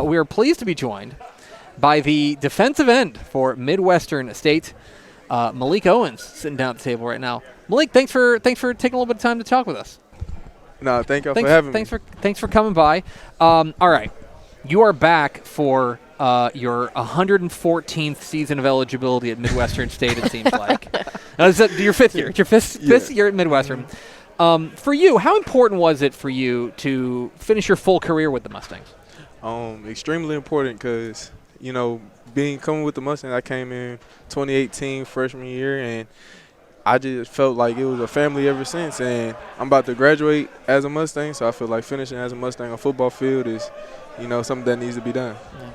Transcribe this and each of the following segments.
We are pleased to be joined by the defensive end for Midwestern State, Melik Owens, sitting down at the table right now. Melik, thanks for taking a little bit of time to talk with us. No, thank you for having me. Thanks for coming by. All right, you are back for your 114th season of eligibility at Midwestern State. It seems like your fifth year. It's your fifth year at Midwestern. For you, how important was it for you to finish your full career with the Mustangs? Extremely important because, coming with the Mustangs, I came in 2018 freshman year, and I just felt like it was a family ever since. And I'm about to graduate as a Mustang, so I feel like finishing as a Mustang on a football field is, something that needs to be done. Yeah.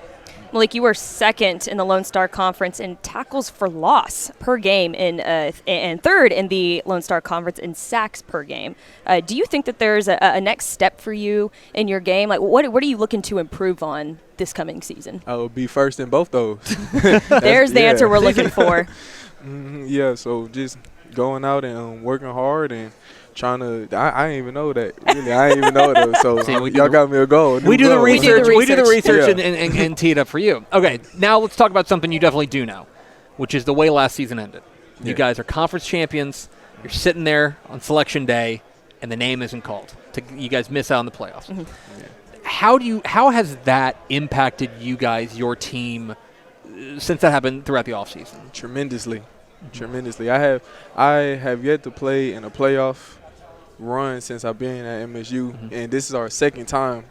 Melik, you were second in the Lone Star Conference in tackles for loss per game and third in the Lone Star Conference in sacks per game. Do you think that there's a next step for you in your game? Like, what are you looking to improve on this coming season? I would be first in both those. There's the answer we're looking for. Yeah, so just going out and working hard and trying to – I didn't even know that. Really, I didn't even know that. So y'all got me a goal. We do the research. We do the research yeah. and tee it up for you. Okay, now let's talk about something you definitely do know, which is the way last season ended. You Yeah. guys are conference champions. You're sitting there on selection day, and the name isn't called. You guys miss out on the playoffs. Mm-hmm. Yeah. How has that impacted you guys, your team, since that happened throughout the offseason? Tremendously. I have yet to play in a playoff run since I've been at MSU, and this is our second time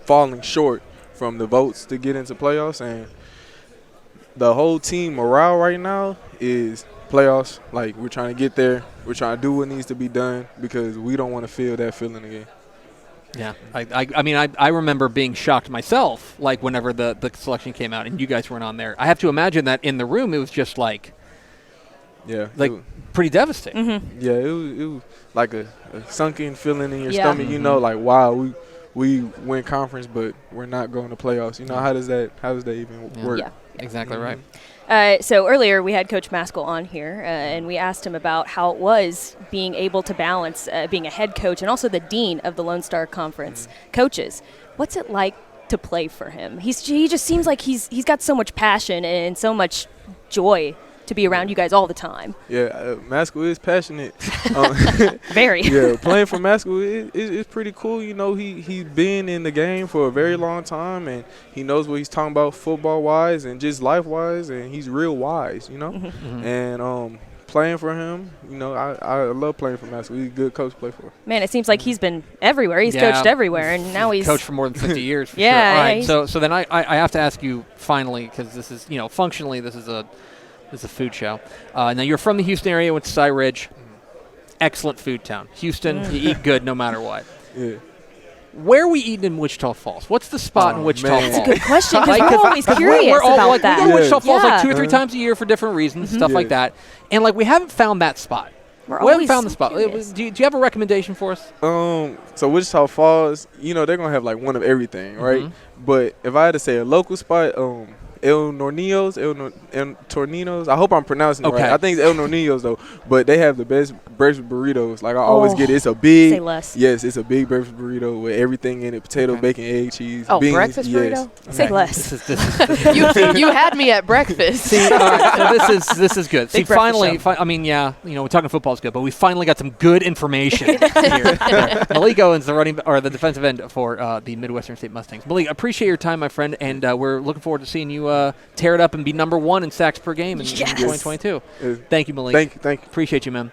falling short from the votes to get into playoffs. And the whole team morale right now is playoffs. Like, we're trying to get there. We're trying to do what needs to be done because we don't want to feel that feeling again. Yeah, I remember being shocked myself, like whenever the selection came out and you guys weren't on there. I have to imagine that in the room it was just like, pretty devastating. Mm-hmm. Yeah, it was like a sunken feeling in your Yeah. stomach. Like, wow, we win conference, but we're not going to playoffs. How does that even work? Yeah. Exactly right. So earlier we had Coach Maskell on here, and we asked him about how it was being able to balance being a head coach and also the dean of the Lone Star Conference coaches. What's it like to play for him? He just seems like he's got so much passion and so much joy to be around you guys all the time. Yeah, Maskell is passionate. Very. Yeah, playing for Maskell is pretty cool. He's been in the game for a very long time, and he knows what he's talking about football-wise and just life-wise, and he's real wise, Mm-hmm. And playing for him, I love playing for Maskell. He's a good coach to play for. Man, it seems like he's been everywhere. He's coached everywhere, and now he's coached for more than 50 years. For Yeah, sure. All right, yeah, so then I have to ask you finally, because this is, functionally this is a food show. Now, you're from the Houston area, went to Cy Ridge. Excellent food town. Houston, you eat good no matter what. Yeah. Where are we eating in Wichita Falls? What's the spot in Wichita man. Falls? That's a good question, because Like, we're always curious we're all, about like, that. We go to Wichita Falls Yeah. like 2 or 3 times a year for different reasons, stuff like Yeah. that. And, we haven't found that spot. We haven't always found the so spot. curious. Do you have a recommendation for us? So Wichita Falls, they're gonna have one of everything, right? But if I had to say a local spot, El Torninos. I hope I'm pronouncing it right. I think it's El Norninos though, but they have the best breakfast burritos. Like I always get it. It's a big. Say less. Yes, it's a big breakfast burrito with everything in it: potato, bacon, egg, cheese, Oh, beans. breakfast burrito? Say less. You had me at breakfast. See, all right, so this is good. See, Big breakfast finally, we're talking football is good, but we finally got some good information here. Melik Owens, the defensive end for the Midwestern State Mustangs. Melik, appreciate your time, my friend, and we're looking forward to seeing you tear it up and be number 1 in sacks per game in 2022. Thank you, Melik. Thank you. Appreciate you, man.